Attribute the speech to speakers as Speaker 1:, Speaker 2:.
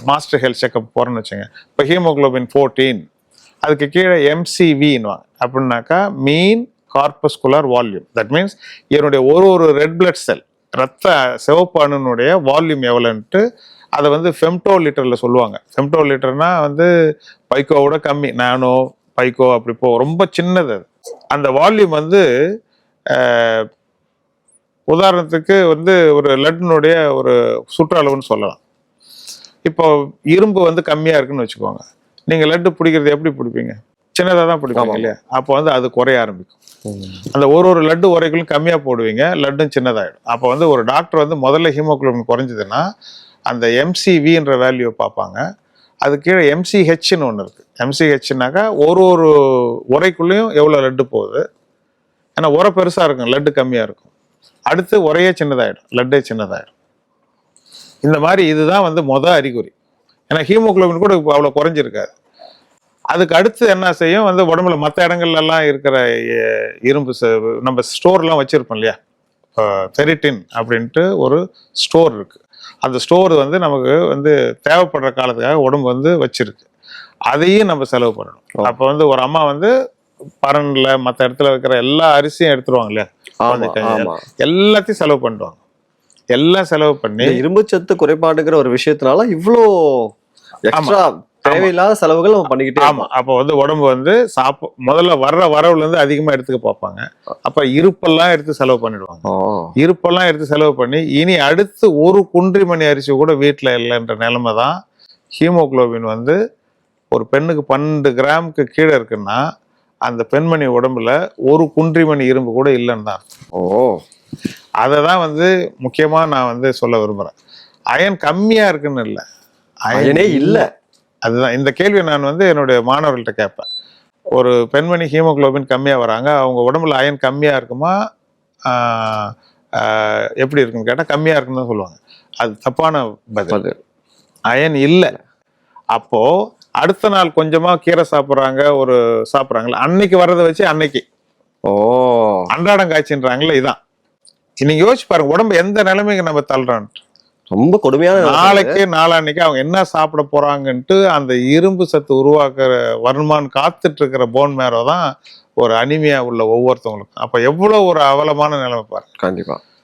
Speaker 1: Master health checkup போகிறோன்னு வச்சுங்க. இப்போ ஹீமோகுளோபின் 14 அதுக்கு கீழே MCVன்னுவாங்க. அப்படின்னாக்கா மீன் கார்பஸ்குலர் வால்யூம். தட் மீன்ஸ் என்னுடைய ஒரு ரெட் பிளட் செல் ரத்த சிவப்பு அணுனுடைய வால்யூம் எவ்வளோன்ட்டு அதை வந்து ஃபெம்டோ லிட்டரில் சொல்லுவாங்க. ஃபெம்டோ லிட்டர்னா வந்து பைக்கோவோட கம்மி, நானோ பைக்கோ அப்படி ரொம்ப சின்னது அது. அந்த வால்யூம் வந்து உதாரணத்துக்கு வந்து ஒரு லட்டுனுடைய ஒரு சுற்றளவுன்னு சொல்லலாம். இப்போ இரும்பு வந்து கம்மியாக இருக்குன்னு வச்சுக்கோங்க, நீங்கள் லட்டு பிடிக்கிறது எப்படி பிடிப்பீங்க? சின்னதாக தான் பிடிப்பீங்க இல்லையா? அப்போ வந்து அது குறைய ஆரம்பிக்கும். அந்த ஒரு லட்டு உரைகளும் கம்மியாக போடுவீங்க, லட்டும் சின்னதாகிடும். அப்போ வந்து ஒரு டாக்டர் வந்து முதல்ல ஹீமோகுளோபின் குறைஞ்சதுன்னா அந்த MCVன்ற வேல்யூவை பார்ப்பாங்க. அது கீழே MCHன்னு ஒன்று இருக்குது. MCHனாக்கா ஒரு உரைக்குள்ளேயும் எவ்வளோ லட்டு போகுது. ஏன்னா உரை பெருசாக இருக்கும், லட்டு கம்மியாக இருக்கும். அடுத்து உரையே சின்னதாகிடும், லட்டே சின்னதாகிடும். இந்த மாதிரி இதுதான் வந்து அறிகுறி. ஏன்னா ஹீமோகுளோபின் கூட அவ்வளோ குறைஞ்சிருக்காது. அதுக்கு அடுத்து என்ன செய்யும் வந்து உடம்புல மற்ற இடங்கள்லாம் இருக்கிற இரும்பு நம்ம ஸ்டோர்லாம் வச்சுருப்போம் இல்லையா, ஃபெரிட்டின் அப்படின்ட்டு ஒரு ஸ்டோர் இருக்குது. அந்த ஸ்டோர் வந்து நமக்கு வந்து தேவைப்படுற காலத்துக்காக உடம்பு வந்து வச்சிருக்கு. அதையும் நம்ம செலவு பண்ணணும். அப்போ வந்து ஒரு அம்மா வந்து பரன்ல மற்ற இடத்துல வைக்கிற எல்லா அரிசியும் எடுத்துருவாங்க இல்லையா, எல்லாத்தையும் செலவு பண்ணுவாங்க. எல்லாம் செலவு பண்ணி
Speaker 2: இரும்பு சத்து குறைபாடுங்கிற ஒரு விஷயத்தினால இவ்வளோ எக்ஸ்ட்ரா தேவையில்லாத செலவுகள் நம்ம பண்ணிக்கிட்டே.
Speaker 1: ஆமா, அப்போ வந்து உடம்பு வந்து முதல்ல வரவுல இருந்து அதிகமா எடுத்துக்க பார்ப்பாங்க. அப்ப இருப்பெல்லாம் எடுத்து செலவு பண்ணிடுவாங்க. இருப்பெல்லாம் எடுத்து செலவு பண்ணி இனி அடுத்து ஒரு குன்றிமணி அரிசி கூட வீட்டுல இல்லைன்ற நிலைமை தான். ஹீமோகுளோபின் வந்து ஒரு பெண்ணுக்கு 12 கிராமுக்கு கீழே இருக்குன்னா அந்த பெண்மணி உடம்புல ஒரு குன்றிமணி இரும்பு கூட இல்லைன்னு தான். அதை தான் வந்து முக்கியமா நான் வந்து சொல்ல விரும்புறேன். அயன் கம்மியா இருக்குன்னு இல்லை,
Speaker 2: அயனே இல்லை.
Speaker 1: அதுதான் இந்த கேள்வியை நான் வந்து என்னுடைய மாணவர்கள்ட்ட கேட்பேன். ஒரு பெண்மணி ஹீமோகுளோபின் கம்மியாக வராங்க, அவங்க உடம்புல அயன் கம்மியாக இருக்குமா எப்படி இருக்குன்னு கேட்டால் கம்மியாக இருக்குன்னு தான் சொல்லுவாங்க. அது தப்பான பதில். அயன் இல்லை. அப்போ அடுத்த நாள் கொஞ்சமா கீரை சாப்பிட்றாங்க, சாப்பிட்றாங்களா, அன்னைக்கு வர்றதை வச்சு அன்னைக்கு அன்றாடம் காய்ச்சின்றாங்களே, இதான். நீங்க யோசிச்சு பாருங்க, உடம்பு எந்த நிலைமைக்கு நம்ம தள்ளுறான்.
Speaker 2: ரொம்ப கொடுமையான
Speaker 1: நாளைக்கு நாளான்னைக்கு அவங்க என்ன சாப்பிட போறாங்கன்ட்டு அந்த இரும்பு சத்து உருவாக்குற வருமானம் காத்துட்டு இருக்கிற போன் மேரோ தான் ஒரு அனிமியா உள்ள ஒவ்வொருத்தவங்களுக்கும். அப்ப எவ்வளவு ஒரு அவலமான நிலைமை பாருங்க.
Speaker 2: கண்டிப்பா.